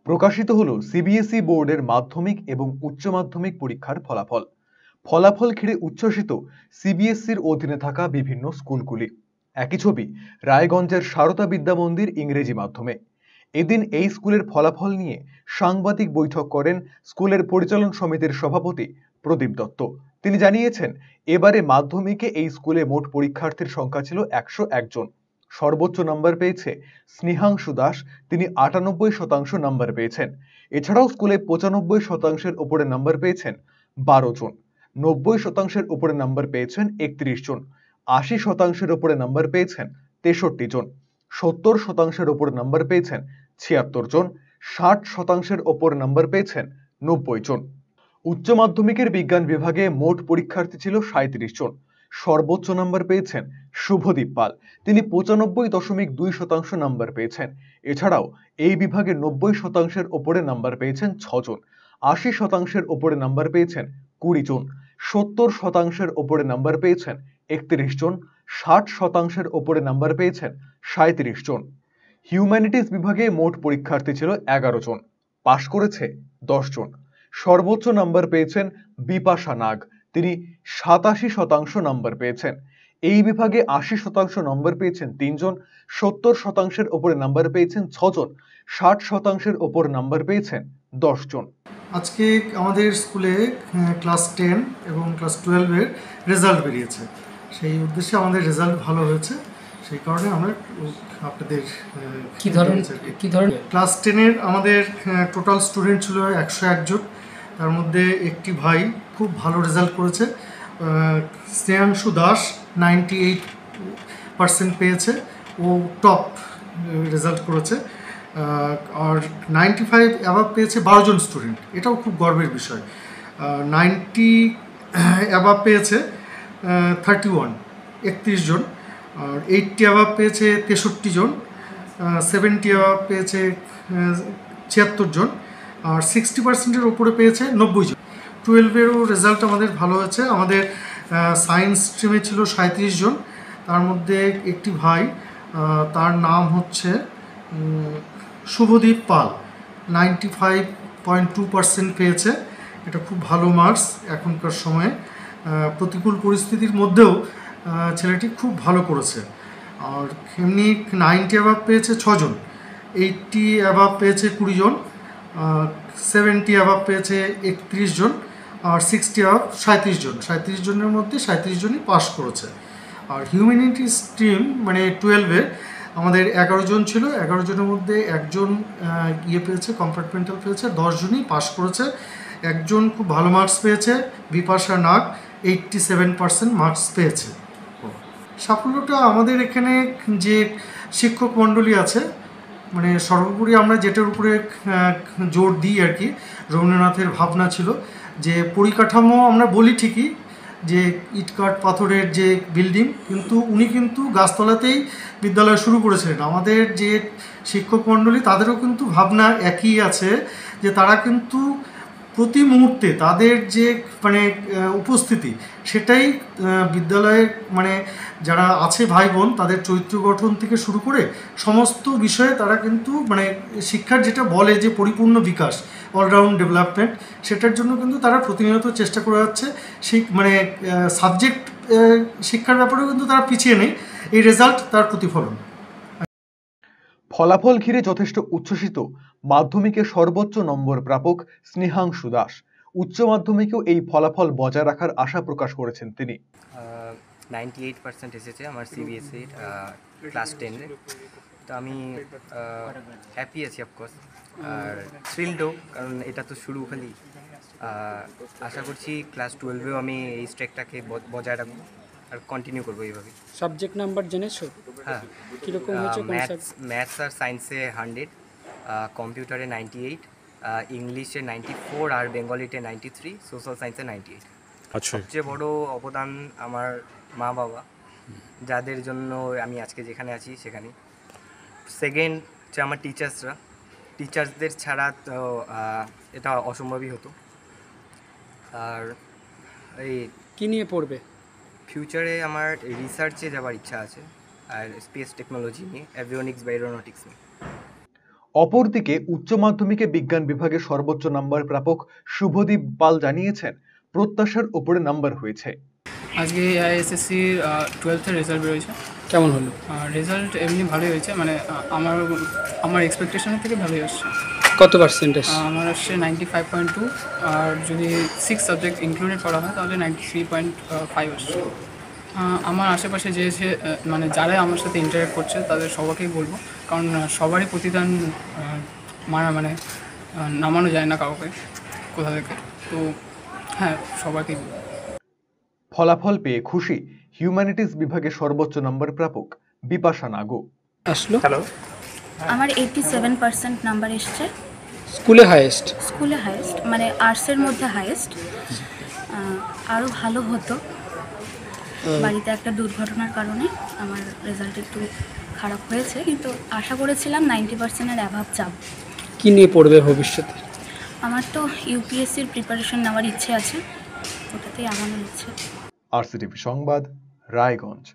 প্রকাশিত হলো সিবিএসই বোর্ডের মাধ্যমিক এবং উচ্চ মাধ্যমিক পরীক্ষার ফলাফল। ফলাফল ঘিরে উচ্ছ্বসিত সিবিএসইর অধীনে থাকা বিভিন্ন স্কুলগুলি। একই ছবি রায়গঞ্জের সারদা বিদ্যা মন্দির ইংরেজি মাধ্যমে। এদিন এই স্কুলের ফলাফল নিয়ে সাংবাদিক বৈঠক করেন স্কুলের পরিচালন সমিতির সভাপতি প্রদীপ দত্ত। তিনি জানিয়েছেন, এবারে মাধ্যমিকে এই স্কুলে মোট পরীক্ষার্থীর সংখ্যা ছিল ১০১ জন। সর্বোচ্চ নম্বর পেয়েছে স্নেহাংশু দাস, তিনি ৯৮% নম্বর পেয়েছেন। এছাড়াও স্কুলে ৯৫% উপরে নম্বর পেয়েছেন ১২ জন, ৯০% উপরে নম্বর পেয়েছেন ৩১ জন, ৮০% উপরে নম্বর পেয়েছেন ৬৩ জন, ৭০% উপরে নম্বর পেয়েছেন ৭৬ জন, ৬০% ওপর নম্বর পেয়েছেন ৯০ জন। উচ্চ মাধ্যমিকের বিজ্ঞান বিভাগে মোট পরীক্ষার্থী ছিল ৩৭ জন। সর্বোচ্চ নম্বর পেয়েছেন শুভদীপ পাল, তিনি ৯৫.২% নম্বর পেয়েছেন। এছাড়াও এই বিভাগে ৯০%-এর ওপরে নম্বর পেয়েছেন ৬ জন, ৮০%-এর ওপরে নম্বর পেয়েছেন ২০ জন, ৭০%-এর ওপরে নম্বর পেয়েছেন ৩১ জন, ৬০%-এর ওপরে নম্বর পেয়েছেন ৩৭ জন। হিউম্যানিটিজ বিভাগে মোট পরীক্ষার্থী ছিল ১১ জন, পাশ করেছে ১০ জন। সর্বোচ্চ নম্বর পেয়েছেন বিপাশা নাগ, তিনি ৮৭% নম্বর পেয়েছেন। এই বিভাগে ৮০% নম্বর পেয়েছেন ৩ জন, ৭০%-এর ওপরে নম্বর পেয়েছেন ৬ জন, ৬০%-এর ওপর নম্বর পেয়েছেন ১০ জন। আজকে আমাদের স্কুলে ক্লাস 10 এবং ক্লাস 12-এর রেজাল্ট বেরিয়েছে। সেই উদ্দেশ্যে আমাদের রেজাল্ট ভালো হয়েছে, সেই কারণে আমরা আপনাদের কি ধরনের ক্লাস 10-এর আমাদের টোটাল স্টুডেন্ট ছিল ১০১ জন। তার মধ্যে একটি ভাই খুব ভালো রেজাল্ট করেছে, স্নেহাংশু দাস 98% পেয়েছে, ও টপ রেজাল্ট করেছে। আর 95 অ্যাভাব পেয়েছে ১২ জন স্টুডেন্ট, এটাও খুব গর্বের বিষয়। 90 অ্যাভাব পেয়েছে 31 জন, আর 80 অ্যাভাব পেয়েছে 63 জন, 70 অ্যাভাব পেয়েছে ৭৬ জন, আর 60%-এর ওপরে পেয়েছে ৯০ জন। 12-এরও রেজাল্ট আমাদের ভালো হয়েছে। আমাদের সায়েন্স স্ট্রিমে ছিল ৩৭ জন, তার মধ্যে একটি ভাই, তার নাম হচ্ছে শুভদীপ পাল, 95.2% পেয়েছে। এটা খুব ভালো মার্কস এখনকার সময়ে। প্রতিকূল পরিস্থিতির মধ্যেও ছেলেটি খুব ভালো করেছে। আর এমনি 90 অ্যাভাব পেয়েছে ৬ জন, 80 অ্যাভাব পেয়েছে ২০ জন, 70 অ্যাভাব পেয়েছে ৩১ জন, আর 60 অ্যাভাব 37 জন। 37 জনের মধ্যে 37 জনই পাস করেছে। আর হিউম্যানিটি স্ট্রিম মানে 12-এ আমাদের ১১ জন ছিল, ১১ জনের মধ্যে একজন পেয়েছে, কম্পার্টমেন্টাল পেয়েছে, ১০ জনই পাস করেছে। একজন খুব ভালো মার্কস পেয়েছে, বিপাশা নাগ 87% মার্কস পেয়েছে। সাফল্যটা আমাদের এখানে যে শিক্ষক মণ্ডলী আছে, মানে সর্বোপরি আমরা যেটার উপরে জোর দিই আর কি, রবীন্দ্রনাথের ভাবনা ছিল যে পরিকাঠামো আমরা বলি ঠিকই যে ইটকাঠ পাথরের যে বিল্ডিং, কিন্তু উনি কিন্তু গাছতলাতেই বিদ্যালয় শুরু করেছিলেন। আমাদের যে শিক্ষক মণ্ডলী তাদেরও কিন্তু ভাবনা একই আছে, যে তারা কিন্তু প্রতি মুহূর্তে তাদের যে মানে উপস্থিতি, সেটাই বিদ্যালয়ে মানে যারা আছে ভাই বোন তাদের চরিত্র গঠন থেকে শুরু করে সমস্ত বিষয়ে তারা কিন্তু মানে শিক্ষার যেটা বলে যে পরিপূর্ণ বিকাশ, অলরাউন্ড ডেভেলপমেন্ট, সেটার জন্য কিন্তু তারা প্রতিনিয়ত চেষ্টা করে যাচ্ছে। সেই মানে সাবজেক্ট শিক্ষার ব্যাপারেও কিন্তু তারা পিছিয়ে নেই। এই রেজাল্ট তার প্রতিফলন। ফলাফল ঘিরে যথেষ্ট উচ্ছ্বসিত মাধ্যমিকে সর্বোচ্চ নম্বর প্রাপক স্নেহাংশু দাস। উচ্চ মাধ্যমিকেও এই ফলাফল বজায় রাখার আশা প্রকাশ করেছেন তিনি। 98% এসেছে আমার সিবিএসই ক্লাস 10-এ, তো আমি হ্যাপি আছি অফকোর্স, আর থ্রিলডও, কারণ এটা তো শুরু খালি। আশা করছি ক্লাস 12-এও আমি এই স্ট্রেকটাকে বজায় রাখবো আর কন্টিনিউ করবো এইভাবে। সাবজেক্ট নাম্বার জেনেছো? হ্যাঁ, কীরকম হয়েছে? ম্যাথস আর সায়েন্সে 100, কম্পিউটারে 98, ইংলিশে 94, আর বেঙ্গলিতে 93, সোশ্যাল সায়েন্সে 98। আচ্ছা, সবচেয়ে বড় অবদান আমার মা বাবা, যাদের জন্য আমি আজকে যেখানে আছি সেখানে। সেকেন্ড হচ্ছে আমার টিচার্সদের ছাড়া তো এটা অসম্ভবই হতো। আর এই কী নিয়ে পড়বে? ফিউচারে আমার রিসার্চে যাওয়ার ইচ্ছা আছে, আর স্পেস টেকনোলজি নিয়ে, অ্যাভিওনিক্স বা এরোনটিক্স নিয়ে। অপরদিকে উচ্চ মাধ্যমিকে বিজ্ঞান বিভাগে সর্বোচ্চ নাম্বার প্রাপক শুভদীপ পাল জানিয়েছেন, প্রত্যাশার উপরে নাম্বার হয়েছে। আজকে আইএসএসসির 12th-এর রেজাল্ট বেরোয়েছে। কেমন হলো? রেজাল্ট এমনি ভালোই হয়েছে, মানে আমার এক্সপেকটেশনের থেকে ভালোই আসছে। কত পার্সেন্টেজ? আমার আসছে 95.2, আর যদি 6 সাবজেক্ট ইনক্লুডেড করা হয় তাহলে 93.5 আসছে। আমার আশেপাশে মানে যারা আমার সাথে ইন্টারেক্ট করছে তাদের সবাইকেই বলবো, কারণ সবারই প্রতিদান নামানো যায় না কাউকে কোথা থেকে, তো হ্যাঁ সবাইকেই বলবো। ফলাফল পেয়ে খুশি হিউম্যানিটিজ বিভাগে সর্বোচ্চ নাম্বার প্রাপক বিপাশা নাগো। আসলো? আমার 87% নাম্বার এসছে। স্কুলে হাইয়েস্ট? স্কুলে হাইয়েস্ট, মানে আর্টসের মধ্যে হাইয়েস্ট। আরও ভালো হতো, বাড়িতে একটা দুর্ঘটনার কারণে আমার রেজাল্ট একটু খারাপ হয়েছে, কিন্তু আশা করেছিলাম 90%-এর অ্যাভাব যাব। কি নিয়ে পড়বে ভবিষ্যতে? আমার তো ইউপিএসসির প্রিপারেশন নেওয়ার ইচ্ছে আছে, ওটাতেই আগানোর ইচ্ছে। আরসিটিভি সংবাদ, রায়গঞ্জ।